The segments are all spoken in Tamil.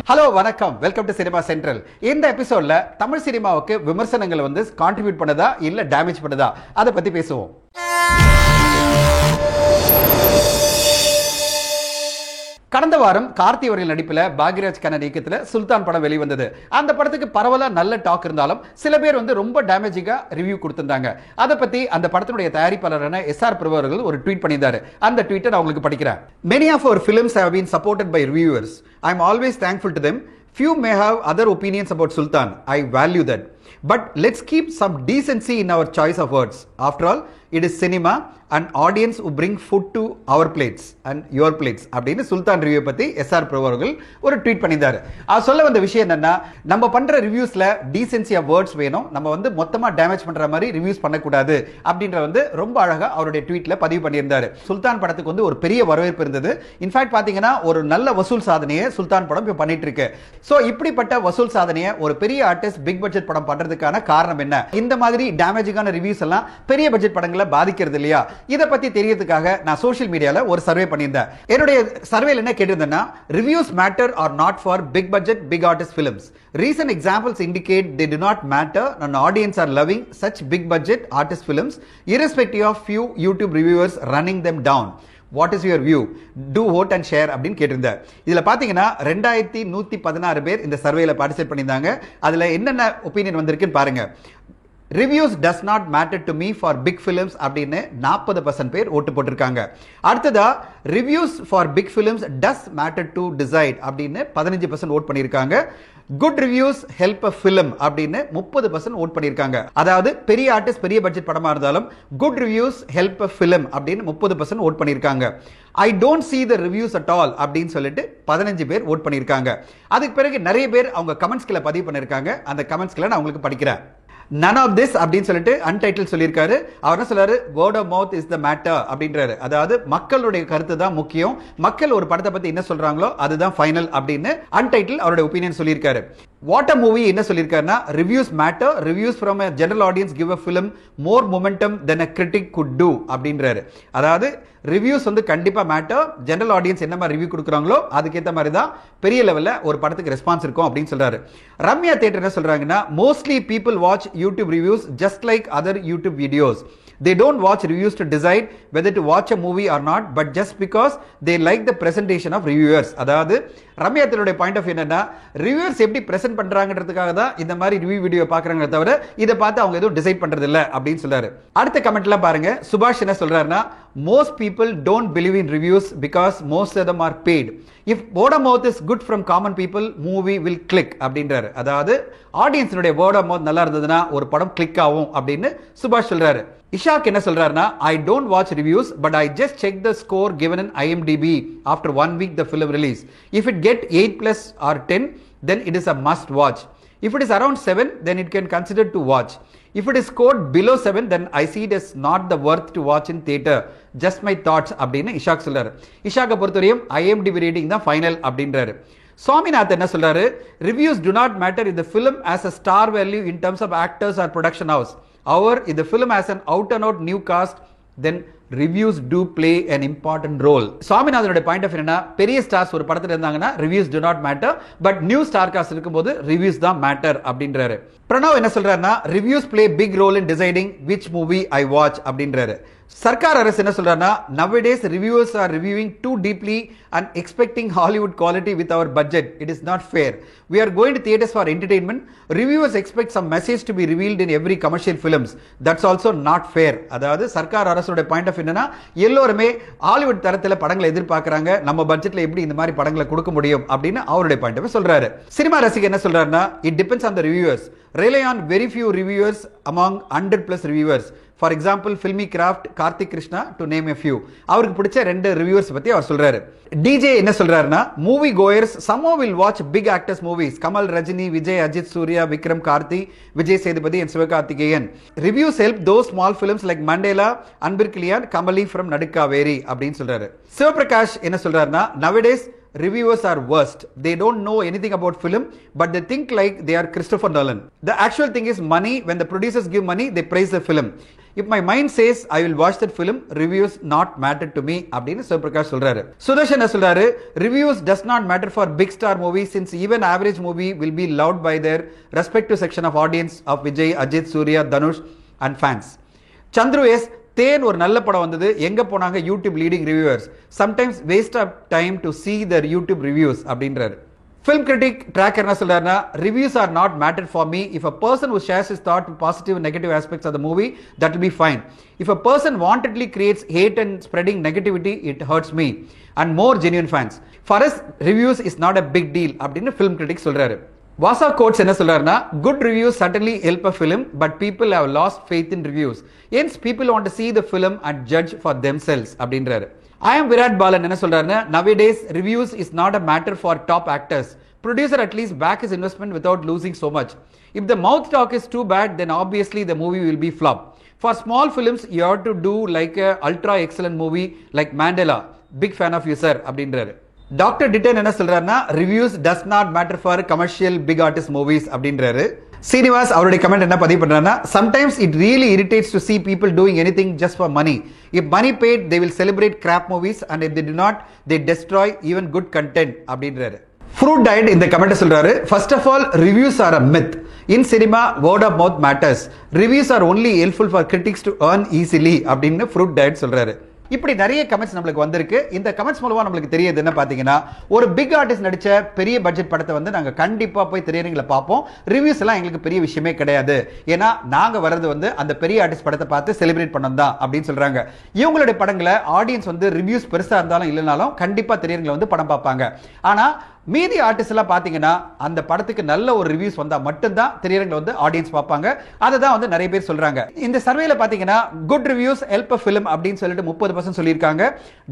ஹலோ வணக்கம், வெல்கம் டு சினிமா சென்ட்ரல். இந்த எபிசோட்ல தமிழ் சினிமாவுக்கு விமர்சனங்கள் வந்து கான்ட்ரிபியூட் பண்ணதா இல்ல டேமேஜ் பண்ணதா அதை பத்தி பேசுவோம். கடந்த வாரம் கார்த்தி அவர்கள் நடிப்பில் பாக்யராஜ் கண்ணன் இயக்கத்தில் சுல்தான் படம் வெளிவந்தது. அந்த படத்துக்கு பரவலா நல்ல டாக் இருந்தாலும் சில பேர் வந்து ரொம்ப டேமேஜிங்கா ரிவ்யூ கொடுத்திருந்தாங்க. அதை பத்தி அந்த படத்தினுடைய தயாரிப்பாளரான எஸ்ஆர் பிரபு அவர்கள் ஒரு ட்வீட் பண்ணியிருந்தாரு. அந்த ட்வீட்டை நான் உங்களுக்கு படிக்கிறேன். Many of our films have been supported by reviewers. I am always thankful to them. Few may have other opinions about Sultan. I value that. But let's keep some decency in our choice of words. After all, it is cinema and audience who bring food to our plates and your plates. அப்படின்னு சுல்தான் ரிவ்யூ பத்தி எஸ்ஆர் பிரபு அவர்கள் ஒரு ட்வீட் பண்ணியிருந்தாரு. அவர் சொல்ல வந்த விஷயம் என்னன்னா, நம்ம பண்ற ரிவ்யூஸ்ல டீசென்சி ஆஃப் வேர்ட்ஸ் வேணும், நம்ம வந்து மொத்தமா டேமேஜ் பண்ற மாதிரி ரிவ்யூஸ் பண்ணக்கூடாது அப்படின்ற வந்து ரொம்ப அழகா அவருடைய ட்வீட்ல பதிவு பண்ணியிருந்தாரு. சுல்தான் படத்துக்கு வந்து ஒரு பெரிய வரவேற்பு இருந்தது. இன்ஃபேக்ட் பாத்தீங்கன்னா ஒரு நல்ல வசூல் சாதனையை சுல்தான் படம் இப்ப பண்ணிட்டு இருக்கு. சோ இப்படிப்பட்ட வசூல் சாதனையை ஒரு பெரிய ஆர்டிஸ்ட் பிக் பட்ஜெட் படம் பண்றதுக்கான காரணம் என்ன? இந்த மாதிரி டேமேஜிங்கான ரிவ்யூஸ் எல்லாம் பெரிய பட்ஜெட் படங்களை பாதிக்கிறது இல்லையா? இதை பத்தி தெரியறதுக்காக நான் சோஷியல் மீடியால ஒரு சர்வே பண்ணியிருந்தேன். என்னுடைய சர்வேல என்ன கேட்டிருந்தேன்னா, reviews matter or not for big budget big artist films. Recent examples indicate they do not matter and audience are loving such big budget artist films irrespective of few YouTube reviewers running them down. What is your view? Do vote and share அப்படின்னு கேட்டிருந்தேன். இதுல பாத்தீங்கன்னா 2116 பேர் இந்த சர்வேல பார்ட்டிசிபேட் பண்ணியிருந்தாங்க. அதுல என்னென்ன ஒப்பீனியன் வந்திருக்குன்னு பாருங்க. Reviews does not matter to me for big films அப்படின்னு 40% பேர் ஓட்டு போட்டிருக்காங்க. அடுத்ததா reviews for big films does matter to decide அப்படின்னு 15% ஓட் பண்ணியிருக்காங்க. Good reviews help a film அப்படின்னு 30% ஓட் பண்ணியிருக்காங்க. அதாவது பெரிய ஆர்டிஸ்ட் பெரிய பட்ஜெட் படமா இருந்தாலும் good reviews help a film அப்படின்னு 30% ஓட் பண்ணியிருக்காங்க. I don't see the reviews at all அப்படின்னு சொல்லிட்டு 15 பேர் ஓட் பண்ணியிருக்காங்க. அதுக்கு பிறகு நிறைய பேர் அவங்க கமெண்ட்ஸ்களை பதிவு பண்ணியிருக்காங்க. அந்த கமெண்ட்ஸ்களை நான் உங்களுக்கு படிக்கிறேன். None of this அப்படின்னு சொல்லிட்டு அன்டைட்டில் சொல்லியிருக்காரு. அவர் என்ன சொல்றாரு? word of mouth is the matter அப்படின்றாரு. அதாவது மக்களுடைய கருத்து தான் முக்கியம், மக்கள் ஒரு படத்தை பத்தி என்ன சொல்றாங்களோ அதுதான் ஃபைனல் அப்படின்னு அன்டைட்டில் அவருடைய ஒப்பீனியன் சொல்லியிருக்காரு. வாட் அ மூவி என்ன சொல்லியிருக்காருன்னா, reviews matter, reviews from a general audience give a film more momentum than a critic could do அப்படின்றாரு. அதாவது ரிவ்யூஸ் வந்து கண்டிப்பா மேட்டர், ஜெனரல் ஆடியன்ஸ் என்ன மாதிரி ரிவ்யூ கொடுக்குறாங்களோ அதுக்கேற்ற மாதிரி தான் பெரிய லெவலில் ஒரு படத்துக்கு ரெஸ்பான்ஸ் இருக்கும் அப்படின்னு சொல்றாரு. ரம்யா தியேட்டர் என்ன சொல்றாங்கன்னா, mostly people watch YouTube reviews just like other YouTube videos. They don't watch reviews to decide whether to watch a movie or not, but just because they like the presentation of reviewers. அதாவது ரம்யா தியேட்டருடைய பாயிண்ட் ஆஃப் என்னன்னா, ரிவ்யூவர்ஸ் எப்படி பிரசன்ட் பண்றாங்கன்றதுக்காக தான் இந்த மாதிரி ரிவ்யூ வீடியோ பார்க்கறாங்களே தவிர இதை பார்த்து அவங்க எதுவும் டிசைட் பண்றது இல்ல அப்படின்னு சொல்றாரு. அடுத்த கமெண்ட்லாம் பாருங்க. சுபாஷ் என்ன சொல்றாருன்னா, most people don't believe in reviews because most of them are paid. If word of mouth is good from common people, movie will click அப்படின்றாரு. அதாவது ஆடியன்ஸினுடைய word of mouth நல்லா இருந்ததுன்னா ஒரு படம் கிளிக் ஆகும் அப்படின்னு சுபாஷ் சொல்றாரு. இஷாக் என்ன சொல்றாருன்னா, I don't watch reviews but I just check the score given in IMDb after 1 week the film release. If it get 8+ or 10 then it is a must watch. If it is around 7 then it can consider to watch. If it is scored below 7 then I see it as not the worth to watch in theater. Just my thoughts அப்படின்னு இஷாக் சொல்றாரு. இஷாக்கை பொறுத்தவரையும் IMDb rating தான் ஃபைனல் அப்படின்றாரு. சுவாமிநாத் என்ன சொல்றாரு, reviews do not matter if the film has a star value in terms of actors or production house. However, if the film has an out and out new cast then reviews do play an important role. சுவாமிநாதனுடைய பாயிண்ட் ஆஃப் என்னன்னா, பெரிய ஸ்டார்ஸ் ஒரு படத்துல இருந்தாங்கன்னா reviews do not matter, but new star cast இருக்கும்போது reviews தான் மேட்டர் அப்படின்றாரு. பிரணவ் என்ன சொல்றாருன்னா, reviews play big role in deciding which movie I watch அப்படின்றாரு. சர்க்கார் அரசு என்ன சொல்றாருன்னா, nowadays reviewers are reviewing too deeply and expecting Hollywood quality with our budget. It is not fair. We are going to theaters for entertainment. Reviewers expect some message to be revealed in every commercial films. That's also not fair. அதாவது சர்க்கார் அரசோட பாயிண்ட் ஆஃப் என்னன்னா, எல்லோருமே ஹாலிவுட் தரத்துல படங்களை எதிர்பார்க்கறாங்க, நம்ம பட்ஜெட்ல எப்படி இந்த மாதிரி படங்களை கொடுக்க முடியும் அப்படின்னு அவருடைய பாயிண்ட் ஆஃப் சொல்றாரு. சினிமா ரசிகர் என்ன சொல்றாருன்னா, it depends on the reviewers. Rely on very few reviewers among 100+ reviewers. For example, Filmy Craft, Karthik Krishna to name a few. அவருக்கு பிடிச்ச 2 ரிவ்யூவர்ஸ் பத்தி அவர் சொல்றாரு. DJ என்ன சொல்றாருன்னா, movie goers somehow will watch big actors movies. Kamal, Rajini, Vijay, Ajith, Suriya, Vikram, Karthi, Vijay Sethupathi and Sivakarthikeyan. Reviews help those small films like Mandela, Anbirkiliyan, Kamali from Nadikaveri அப்படின்னு சொல்றாரு. சிவபிரகாஷ் என்ன சொல்றாருன்னா, nowadays reviewers are worst. They don't know anything about film but they think like they are Christopher Nolan. The actual thing is money. When the producers give money they praise the film. if my mind says I will watch that film, reviews not matter to me அப்படின்னு சிவபிரகாஷ் சொல்றாரு. சுதர்ஷன் என்ன சொல்றாரு, reviews does not matter for big star movies since even average movie will be loved by their respective section of audience of Vijay, Ajit, Surya, Dhanush and fans. Chandru S, தேன் ஒரு நல்ல படம் வந்தது, எங்க போனாங்க YouTube leading reviewers, sometimes waste of time to see their YouTube reviews அப்படின்றாரு. Film critic tracker என்ன சொல்றாருன்னா, reviews are not matter for me. If a person who shares his thought with positive and negative aspects of the movie, that will be fine. If a person wantedly creates hate and spreading negativity, it hurts me and more genuine fans. For us, reviews is not a big deal அப்படின்னு film critic சொல்றாரு. வாசா கோட்ஸ் என்ன சொல்றாருன்னா, good reviews certainly help a film, but people have lost faith in reviews. Hence, people want to see the film and judge for themselves அப்படின்றாரு. I am Virat Balan என்ன சொல்றாருன்னா, nowadays reviews is not a matter for top actors. Producer at least back his investment without losing so much. If the mouth talk is too bad, then obviously the movie will be flop. For small films, you have to do like a ultra excellent movie like Mandela. Big fan of you sir அப்படின்றாரு. டாக்டர் டிட்டன் என்ன சொல்றாருன்னா, reviews does not matter for commercial big artist movies அப்படின்றாரு. சீனிவாஸ் அவருடைய கமெண்ட் என்ன பதிவு பண்றாருன்னா, sometimes it really irritates to see people doing anything just for money. If money paid, they will celebrate crap movies and if they do not, they destroy even good content அப்படின்றாரு. ஃப்ரூட் டயட் இந்த கமெண்ட் சொல்றாரு, first of all reviews are a myth. In cinema, word of mouth matters. Reviews are only helpful for critics to earn easily அப்படின்னு ஃப்ரூட் டயட் சொல்றாரு. இப்படி நிறைய கமெண்ட்ஸ் நம்மளுக்கு வந்திருக்கு. இந்த கமெண்ட்ஸ் மூலமா நம்மளுக்கு தெரியுது என்ன பாத்தீங்கன்னா, ஒரு பிக் ஆர்டிஸ்ட் நடிச்ச பெரிய பட்ஜெட் படத்தை வந்து நாங்க கண்டிப்பா போய் திரையரங்குல பார்ப்போம். ரிவ்யூஸ் எல்லாம் எங்களுக்கு பெரிய விஷயமே கிடையாது, ஏன்னா நாங்க வர்றது வந்து அந்த பெரிய ஆர்டிஸ்ட் படத்தை பார்த்து செலிப்ரேட் பண்ணணும் தான் அப்படின்னு சொல்றாங்க. இவங்களுடைய படங்களை ஆடியன்ஸ் வந்து ரிவ்யூஸ் பெருசா இருந்தாலும் இல்லைனாலும் கண்டிப்பா திரையரங்குல வந்து படம் பார்ப்பாங்க. ஆனா மீதி ஆர்டிஸ்ட் எல்லாம் பாத்தீங்கன்னா அந்த படத்துக்கு நல்ல ஒரு ரிவ்யூஸ் வந்தா மட்டும்தான் திரையரங்குல வந்து ஆடியன்ஸ் பார்ப்பாங்க. அதை தான் வந்து நிறைய பேர் சொல்றாங்க. இந்த சர்வேல பாத்தீங்கன்னா good reviews help a film அப்படின்னு சொல்லிட்டு 30% சொல்லியிருக்காங்க.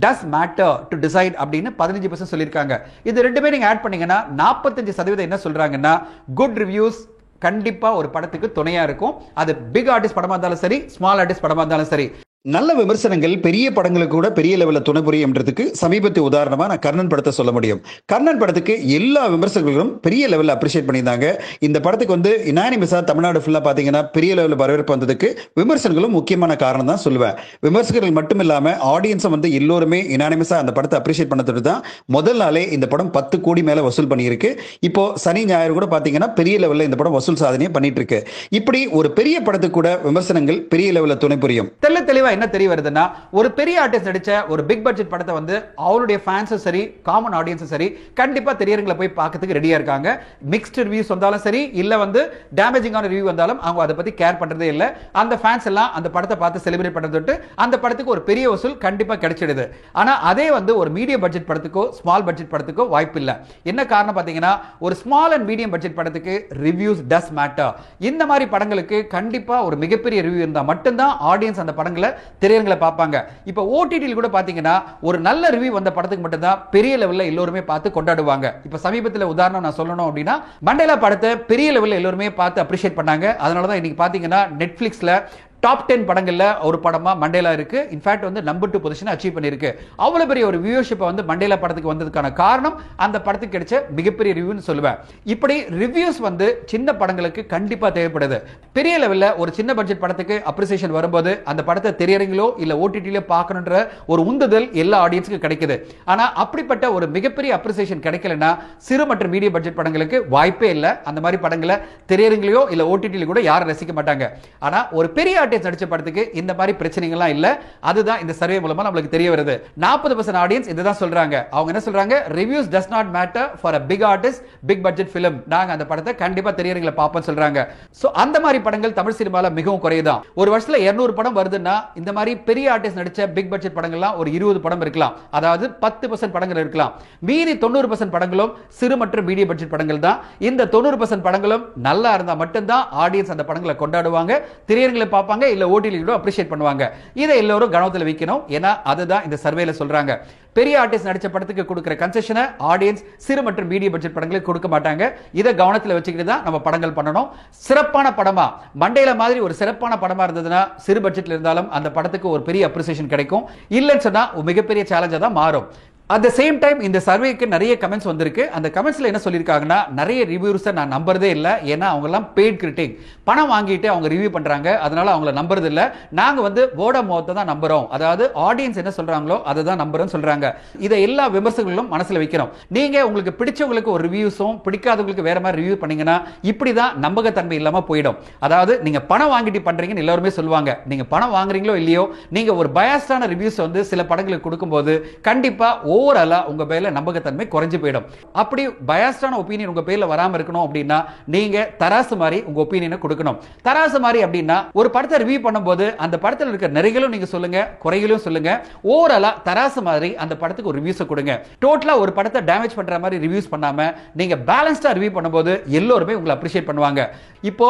டஸ் மேட்டர் டு டிசைட் அப்படின்னு 15% சொல்லியிருக்காங்க. இது ரெண்டுமே நீங்க ஆட் பண்ணீங்கன்னா 45% என்ன சொல்றாங்கன்னா, குட் ரிவ்யூஸ் கண்டிப்பா ஒரு படத்துக்கு துணையா இருக்கும். அது பிக் ஆர்டிஸ்ட் படமா இருந்தாலும் சரி, ஸ்மால் ஆர்டிஸ்ட் படமா இருந்தாலும் சரி. நல்ல விமர்சனங்கள் பெரிய படங்களுக்கு கூட பெரிய லெவலில் துணை புரியும்ன்றதுக்கு சமீபத்திய உதாரணமா நான் கர்ணன் படத்தை சொல்ல முடியும். கர்ணன் படத்துக்கு எல்லா விமர்சகர்களும் பெரிய லெவலில் அப்ரிஷியேட் பண்ணியிருந்தாங்க. இந்த படத்துக்கு வந்து யுனானிமஸா தமிழ்நாடு ஃபுல்லா பாத்தீங்கன்னா பெரிய லெவலில் வரவேற்பு வந்ததுக்கு விமர்சகர்களும் முக்கியமான காரணம் தான் சொல்லுவேன். விமர்சகர்கள் மட்டும் இல்லாம ஆடியன்ஸை வந்து எல்லோருமே யுனானிமஸா அந்த படத்தை அப்ரிஷியேட் பண்ணதுட்டு தான் முதல் நாளே இந்த படம் 10 கோடி மேல வசூல் பண்ணியிருக்கு. இப்போ சனி ஞாயிறு கூட பாத்தீங்கன்னா பெரிய லெவலில் இந்த படம் வசூல் சாதனையை பண்ணிட்டு இருக்கு. இப்படி ஒரு பெரிய படத்துக்கு கூட விமர்சனங்கள் பெரிய லெவலில் துணை புரியும். தெளிவா என்ன தெரிய வருதுன்னா, ஒரு பெரிய ஆர்டிஸ்ட் நடிச்ச ஒரு பிக் பட்ஜெட் படத்தை வந்து அவருடைய ஃபேன்ஸும் சரி, காமன் ஆடியன்ஸும் சரி கண்டிப்பா திரையரங்குல போய் பார்க்கிறதுக்கு ரெடியா இருக்காங்க. மிக்ஸ்டு ரிவ்யூஸ் வந்தாலும் சரி, இல்ல வந்து டேமேஜிங்கான ரிவ்யூ வந்தாலும் அவங்க அதை பத்தி கேர் பண்றதே இல்ல. அந்த ஃபேன்ஸ் எல்லாம் அந்த படத்தை பார்த்து செலிப்ரேட் பண்றதுட்டு அந்த படத்துக்கு ஒரு பெரிய வசூல் கண்டிப்பா கிடைச்சிடுது. ஆனா அதே வந்து ஒரு மீடியம் பட்ஜெட் படத்துக்கோ ஸ்மால் பட்ஜெட் படத்துக்கோ வாய்ப்பு இல்ல. என்ன காரணம் பாத்தீங்கன்னா, ஒரு ஸ்மால் அண்ட் மீடியம் பட்ஜெட் படத்துக்கு ரிவ்யூஸ் டஸ் மேட்டர். இந்த மாதிரி படங்களுக்கு கண்டிப்பா ஒரு மிகப்பெரிய ரிவ்யூ இருந்தா மட்டும்தான் ஆடியன்ஸ் அந்த படங்களை திரையரங்குல பார்ப்பாங்க. இப்போ ஓடிடியில் கூட பாத்தீங்கன்னா ஒரு நல்ல ரிவ்யூ வந்த படத்துக்கு மட்டும் தான் பெரிய லெவல்ல எல்லாருமே பார்த்து கொண்டாடுவாங்க. இப்போ சமீபத்தில் உதாரணம் நான் சொல்லணும் அப்படின்னா, மண்டேலா படத்தை பெரிய லெவல்ல எல்லாருமே பார்த்து அப்ரிஷியேட் பண்ணாங்க. அதனால தான் இன்னைக்கு பாத்தீங்கன்னா நெட்ஃபிளிக்ஸ்ல டாப் 10 படங்கள்ல ஒரு படமா மண்டேலா இருக்கு. இன்ஃபேக்ட் வந்து நம்பர் 2 பொசிஷன் அச்சீவ் பண்ணிருக்கு. அவ்வளவு பெரிய ஒரு வியூவர்ஷிப் வந்து மண்டேலா படத்துக்கு வந்ததுக்கான காரணம் அந்த படத்துக்கு கிடைச்ச மிகப்பெரிய ரிவ்யூன்னு சொல்லுவேன். இப்படி ரிவ்யூஸ் வந்து சின்ன படங்களுக்கு கண்டிப்பா தேவைப்படுது. பெரிய லெவல்ல ஒரு சின்ன பட்ஜெட் படத்துக்கு அப்ரிசியேஷன் வரும்போது அந்த படத்தை திரையரங்கிலோ இல்ல ஓடிடியிலோ பார்க்கணுன்ற ஒரு உந்துதல் எல்லா ஆடியன்ஸுக்கும் கிடைக்குது. ஆனா அப்படிப்பட்ட ஒரு மிகப்பெரிய அப்ரிசியேஷன் கிடைக்கலன்னா சிறு மற்றும் மீடியம் பட்ஜெட் படங்களுக்கு வாய்ப்பே இல்லை. அந்த மாதிரி படங்களை திரையரங்கிலோ இல்ல ஓடிடியில கூட யாரும் ரசிக்க மாட்டாங்க. ஆனா ஒரு பெரிய நடிச்ச படத்துக்கு இந்த மாதிரி பிரச்சனைகள்லாம் இல்ல. அதுதான் இந்த சர்வே மூலமா நமக்கு தெரிய வருது. 40% ஆடியன்ஸ் இதுதான் சொல்றாங்க. அவங்க என்ன சொல்றாங்க, reviews does not matter for a big artist big budget film. நாங்க அந்த படத்தை கண்டிப்பா திரையரங்குல பாப்போம்னு சொல்றாங்க. சோ அந்த மாதிரி படங்கள் தமிழ் சினிமால மிகவும் குறையுதான். ஒரு வருஷத்துல 200 படம் வருதுன்னா இந்த மாதிரி பெரிய ஆர்டிஸ்ட் நடிச்ச பிக் பட்ஜெட் படங்கள்லாம் ஒரு 20 படம் இருக்கலாம். அதாவது 10% படங்கள் இருக்கலாம். மீதி 90% படங்களும் சிறு மற்றும் மீடியம் பட்ஜெட் படங்கள் தான். இந்த 90% படங்களும் நல்லா இருந்தா மட்டும்தான் ஆடியன்ஸ் அந்த படங்களை கொண்டாடுவாங்க, திரையரங்குல பார்ப்பாங்க, இல்ல ஓடிடில அப்ரிஷியேட் பண்ணுவாங்க. இதை எல்லாரும் கவனத்தில் வைக்கணும். ஏன்னா அதுதான் இந்த சர்வேல சொல்றாங்க. பெரிய ஆர்டிஸ்ட் நடிச்ச படத்துக்கு கொடுக்கிற கன்செஷனை ஆடியன்ஸ் சிறு மற்றும் மீடியம் பட்ஜெட் படங்களுக்கு கொடுக்க மாட்டாங்க. இதை கவனத்தில் வச்சுக்கிட்டு தான் நம்ம படங்கள் பண்ணணும். சிறப்பான படமா மண்டேலா மாதிரி ஒரு சிறப்பான படமா இருந்ததுன்னா சிறு பட்ஜெட்ல இருந்தாலும் அந்த படத்துக்கு ஒரு பெரிய அப்ரிசியேஷன் கிடைக்கும். இல்லைன்னு சொன்னா மிகப்பெரிய சேலஞ்சா தான் மாறும். அட் த சேம் டைம் இந்த சர்வேக்கு நிறைய கமெண்ட்ஸ் வந்திருக்கு. அந்த கமெண்ட்ஸ்ல என்ன சொல்லியிருக்காங்கன்னா, நிறைய ரிவ்யூஸை நான் நம்புறதே இல்லை, ஏன்னா அவங்க எல்லாம் பெய்ட் கிரிட்டிக், பணம் வாங்கிட்டு அவங்க ரிவ்யூ பண்றாங்க, அதனால அவங்கள நம்புறது இல்லை, நாங்க வந்து வேர்ட் ஆஃப் மவுத் தான் நம்புறோம், அதாவது ஆடியன்ஸ் என்ன சொல்றாங்களோ அதை தான் நம்புறோம்னு சொல்றாங்க. இதை எல்லா விமர்சகர்களும் மனசுல வைக்கிறோம். நீங்க உங்களுக்கு பிடிச்சவங்களுக்கு ஒரு ரிவ்யூஸும் பிடிக்காதவங்களுக்கு வேற மாதிரி ரிவ்யூ பண்ணீங்கன்னா இப்படிதான் நம்பகத்தன்மை இல்லாம போயிடும். அதாவது நீங்க பணம் வாங்கிட்டு பண்றீங்கன்னு எல்லாருமே சொல்லுவாங்க. நீங்க பணம் வாங்குறீங்களோ இல்லையோ, நீங்க ஒரு பயாஸ்டான ரிவ்யூஸ் வந்து சில படங்களுக்கு கொடுக்கும்போது கண்டிப்பா ஓவராலா உங்க பேர்ல நம்பகத்தன்மை குறைஞ்சு போயிடும். அப்படி பயாஸ்டான ஒப்பீனியன் உங்க பேர்ல வராம இருக்கணும் அப்படின்னா நீங்க தராசு மாதிரி உங்க ஒப்பீனியனை கொடுக்கணும். தராசு மாதிரி அப்படின்னா ஒரு படத்தை ரிவ்யூ பண்ணும்போது அந்த படத்தில் இருக்க நிறைகளும் நீங்க சொல்லுங்க, குறைகளும் சொல்லுங்க. ஓவராலா தராசு மாதிரி அந்த படத்துக்கு ஒரு ரிவ்யூஸ் கொடுங்க. டோட்டலா ஒரு படத்தை டேமேஜ் பண்ற மாதிரி ரிவ்யூஸ் பண்ணாம நீங்க பேலன்ஸ்டா ரிவ்யூ பண்ணும்போது எல்லோருமே உங்களை அப்ரிஷியேட் பண்ணுவாங்க. இப்போ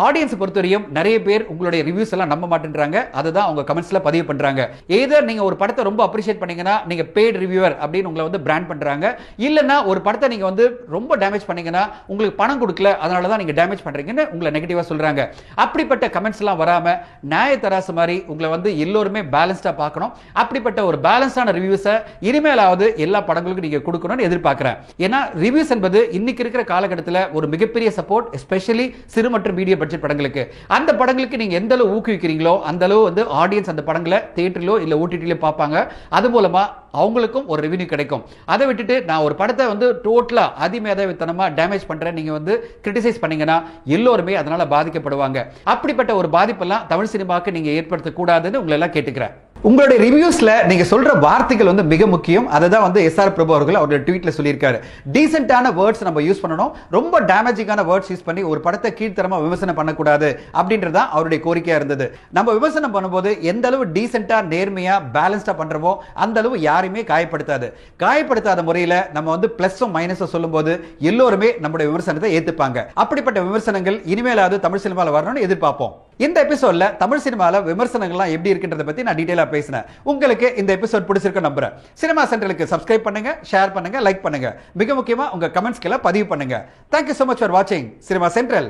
ஆடியன்ஸ் பொறுத்தவரையும் நிறைய பேர் உங்களுடைய ரிவ்யூஸ் எல்லாம் நம்ப மாட்டேன்றாங்க. அதுதான் அவங்க கமெண்ட்ஸ்ல பதிவு பண்றாங்க. ஏதோ நீங்க ஒரு படத்தை ரொம்ப அப்ரிஷியேட் பண்ணீங்கன்னா நீங்க பெய்ட் ரிவ்யூவர் அப்படின்னு உங்களை வந்து பிராண்ட் பண்றாங்க. இல்லனா ஒரு படத்தை நீங்க வந்து ரொம்ப டேமேஜ் பண்ணீங்கன்னா உங்களுக்கு பணம் கொடுக்கல, அதனால தான் நீங்க டேமேஜ் பண்றீங்கன்னு உங்களை நெகட்டிவா சொல்றாங்க. அப்படிப்பட்ட கமெண்ட்ஸ் எல்லாம் வராம நியாய தராசு மாதிரி உங்களை வந்து எல்லோருமே பேலன்ஸ்டா பார்க்கணும். அப்படிப்பட்ட ஒரு பேலன்ஸான ரிவ்யூஸை இனிமேலாவது எல்லா படங்களுக்கும் நீங்க கொடுக்கணும்னு எதிர்பார்க்கிறேன். ஏன்னா ரிவ்யூஸ் என்பது இன்னைக்கு இருக்கிற காலகட்டத்தில் ஒரு மிகப்பெரிய சப்போர்ட், எஸ்பெஷலி சிறு மற்றும் மீடியம் பட்ஜெட் படங்களுக்கு. அந்த படங்களுக்கு நீங்க எந்த அளவு ஊக்குவிக்கிறீங்களோ அந்த அளவு வந்து ஆடியன்ஸ் அந்த படங்களை தியேட்டரிலோ இல்ல ஓடிடிலோ பார்ப்பாங்க. அது மூலமா அவங்களுக்கும் ஒரு ரெவென்யூ கிடைக்கும். அதை விட்டுட்டு நான் ஒரு படத்தை வந்து டோட்டலா அதிமேதாவித்தனமா டேமேஜ் பண்றேன் நீங்க வந்து கிரிட்டிசைஸ் பண்ணீங்கன்னா எல்லோருமே அதனால பாதிக்கப்படுவாங்க. அப்படிப்பட்ட ஒரு பாதிப்பெல்லாம் தமிழ் சினிமாவுக்கு நீங்க ஏற்படுத்த கூடாதுன்னு உங்களை எல்லாம் கேட்டுக்கிறேன். உங்களுடைய ரிவ்யூஸ்ல நீங்க சொல்ற வார்த்தைகள் வந்து மிக முக்கியம். அதுதான் வந்து எஸ்ஆர் பிரபு அவர்கள் அவருடைய ட்வீட்ல சொல்லியிருக்காரு. டீசென்ட்டான வேர்ட்ஸ் நம்ம யூஸ் பண்ணணும், ரொம்ப டேமேஜிங்கான வேர்ட்ஸ் யூஸ் பண்ணி ஒரு படத்தை கீழ்த்தரமா விமர்சனம் பண்ணக்கூடாது அப்படின்றதா அவருடைய கோரிக்கையா இருந்தது. நம்ம விமர்சனம் பண்ணும்போது எந்த அளவு டீசென்ட்டா நேர்மையா பேலன்ஸ்டா பண்றோமோ அந்த அளவு யாரையுமே காயப்படுத்தாத முறையில நம்ம வந்து பிளஸும் மைனஸும் சொல்லும்போது எல்லோருமே நம்முடைய விமர்சனத்தை ஏத்துப்பாங்க. அப்படிப்பட்ட விமர்சனங்கள் இனிமேலாவது தமிழ் சினிமாவில் வரணும்னு எதிர்பார்ப்போம். இந்த எபிசோட்ல தமிழ் சினிமாவில் விமர்சனங்கள்லாம் எப்படி இருக்குன்றத பத்தி நான் டீடைலா பேசினேன். உங்களுக்கு இந்த எபிசோட் பிடிச்சிருக்க நம்புறேன். சினிமா சென்ட்ரலுக்கு சப்ஸ்கிரைப் பண்ணுங்க, ஷேர் பண்ணுங்க, லைக் பண்ணுங்க. மிக முக்கியமா உங்க கமெண்ட்ஸ்களை பதிவு பண்ணுங்க. Thank you so much for watching Cinema Central.